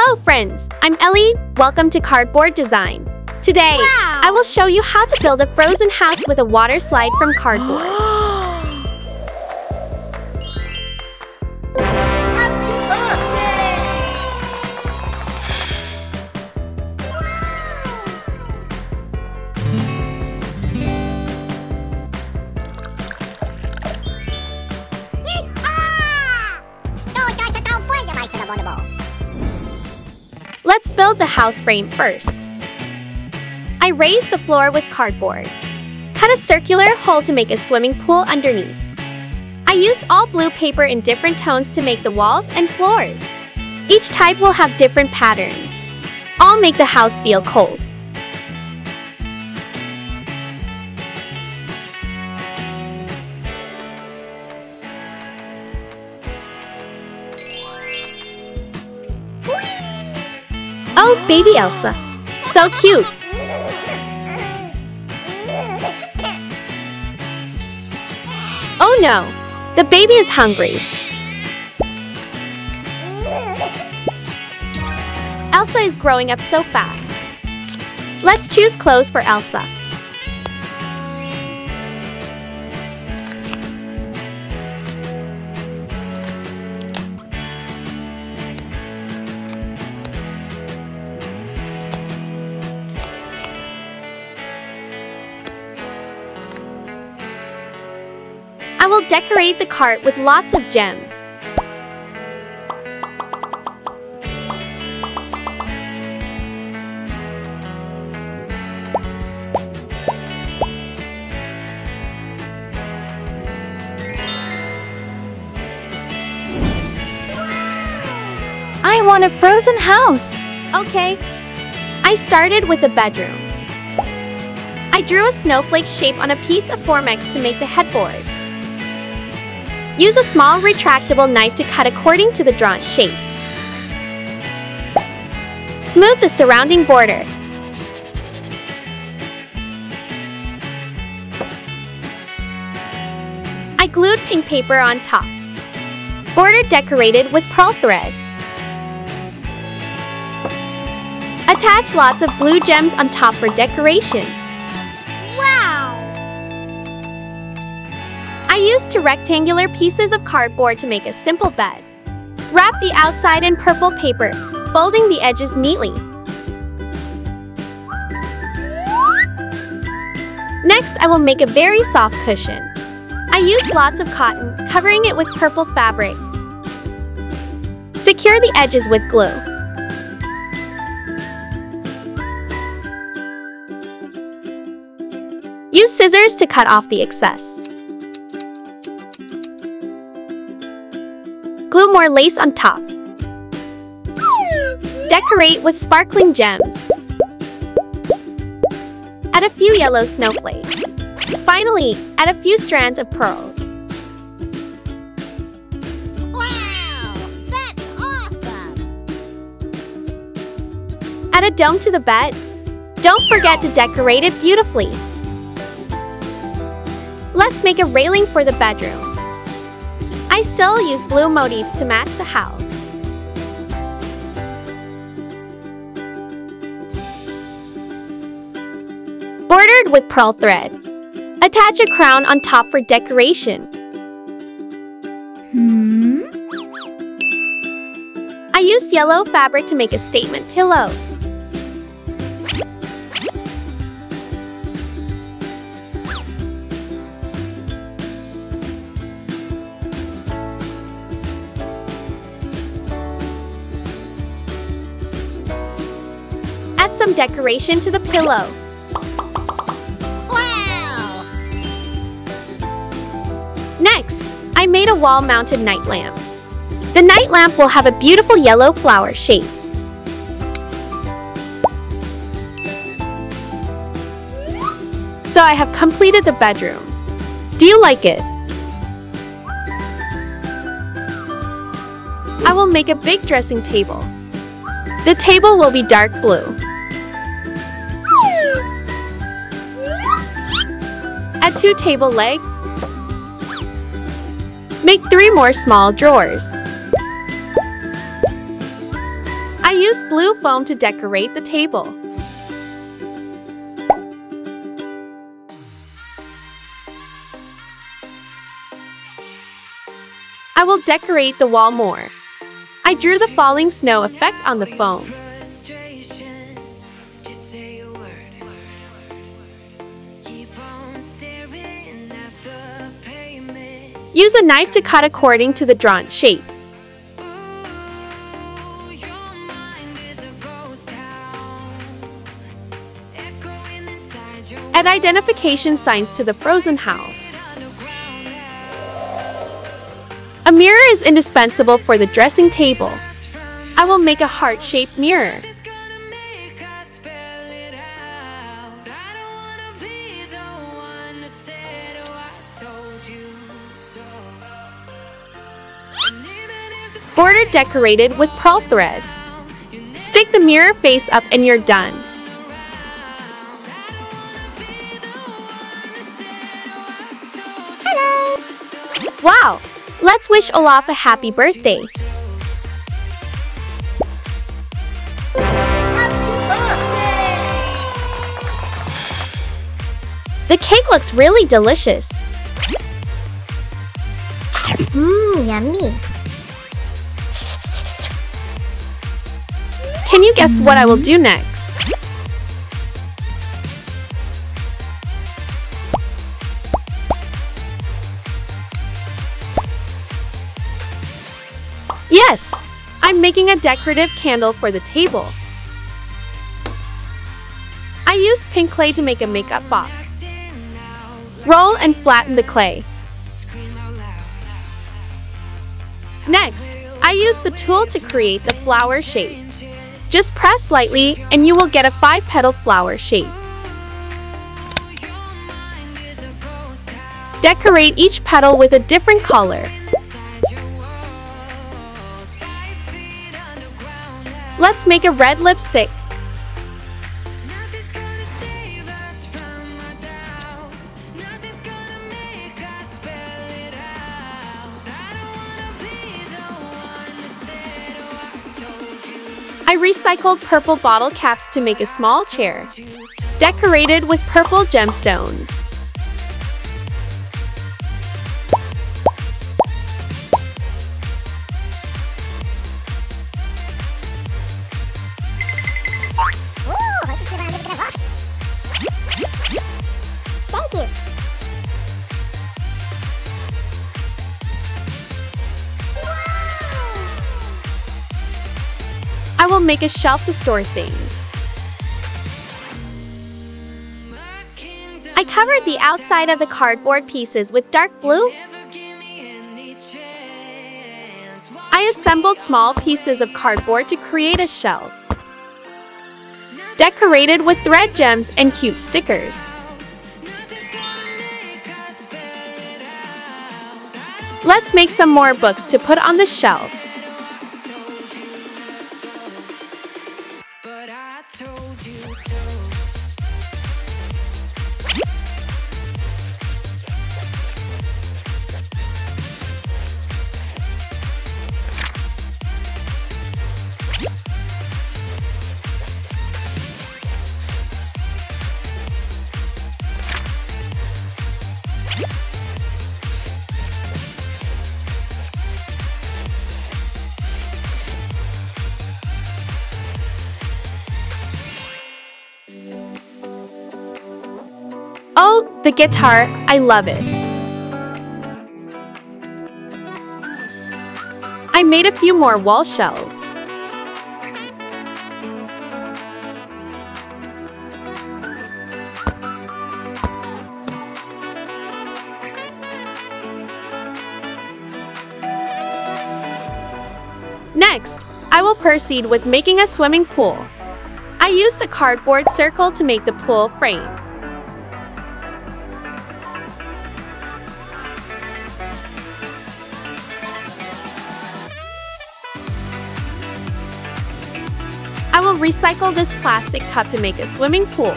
Hello friends, I'm Ellie. Welcome to Cardboard Design. Today, I will show you how to build a frozen house with a water slide from cardboard. Let's build the house frame first. I raised the floor with cardboard. Cut a circular hole to make a swimming pool underneath. I used all blue paper in different tones to make the walls and floors. Each type will have different patterns. All make the house feel cold. Oh, baby Elsa. So cute. Oh no, the baby is hungry. Elsa is growing up so fast. Let's choose clothes for Elsa. I will decorate the cart with lots of gems. I want a frozen house. Okay. I started with the bedroom. I drew a snowflake shape on a piece of Formex to make the headboard. Use a small retractable knife to cut according to the drawn shape. Smooth the surrounding border. I glued pink paper on top. Border decorated with pearl thread. Attach lots of blue gems on top for decoration. I used two rectangular pieces of cardboard to make a simple bed. Wrap the outside in purple paper, folding the edges neatly. Next, I will make a very soft cushion. I used lots of cotton, covering it with purple fabric. Secure the edges with glue. Use scissors to cut off the excess. Glue more lace on top. Decorate with sparkling gems. Add a few yellow snowflakes. Finally, add a few strands of pearls. Wow! That's awesome! Add a dome to the bed. Don't forget to decorate it beautifully. Let's make a railing for the bedroom. I still use blue motifs to match the house. Bordered with pearl thread. Attach a crown on top for decoration. I used yellow fabric to make a statement pillow. Add some decoration to the pillow. Wow! Next, I made a wall-mounted night lamp. The night lamp will have a beautiful yellow flower shape. So I have completed the bedroom. Do you like it? I will make a big dressing table. The table will be dark blue. Add 2 table legs. Make 3 more small drawers. I used blue foam to decorate the table. I will decorate the wall more. I drew the falling snow effect on the foam. Use a knife to cut according to the drawn shape. Add identification signs to the frozen house. A mirror is indispensable for the dressing table. I will make a heart-shaped mirror. Border decorated with pearl thread. Stick the mirror face up and you're done. Hello! Wow! Let's wish Olaf a happy birthday. The cake looks really delicious. Yummy. Can you guess what I will do next? Yes! I'm making a decorative candle for the table. I used pink clay to make a makeup box. Roll and flatten the clay. Next, I used the tool to create the flower shape. Just press lightly and you will get a 5-petal flower shape. Decorate each petal with a different color. Let's make a red lipstick. I recycled purple bottle caps to make a small chair, decorated with purple gemstones. Thank you. I will make a shelf to store things. I covered the outside of the cardboard pieces with dark blue. I assembled small pieces of cardboard to create a shelf, decorated with thread gems and cute stickers. Let's make some more books to put on the shelf. Oh, the guitar, I love it. I made a few more wall shelves. Next, I will proceed with making a swimming pool. I used a cardboard circle to make the pool frame. I will recycle this plastic cup to make a swimming pool.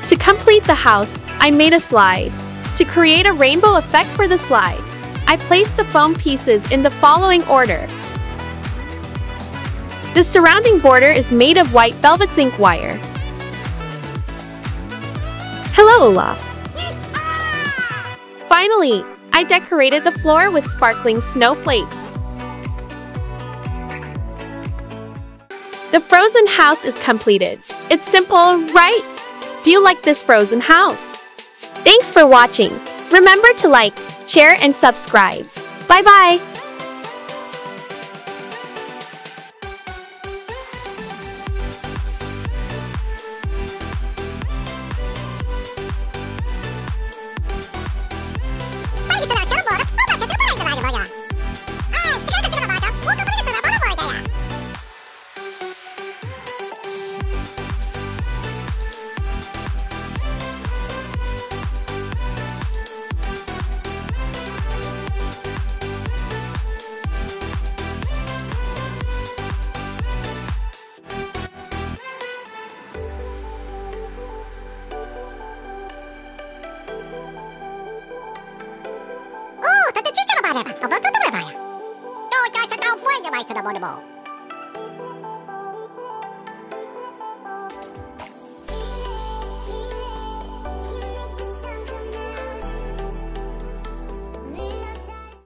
To complete the house, I made a slide. To create a rainbow effect for the slide, I place the foam pieces in the following order. The surrounding border is made of white velvet zinc wire. Hello, Olaf. Finally, I decorated the floor with sparkling snowflakes. The frozen house is completed. It's simple, right? Do you like this frozen house? Thanks for watching. Remember to like, share, and subscribe. Bye-bye. Apa kau tu berapa? Tuh, saya tahu punya baik sudah bodoh.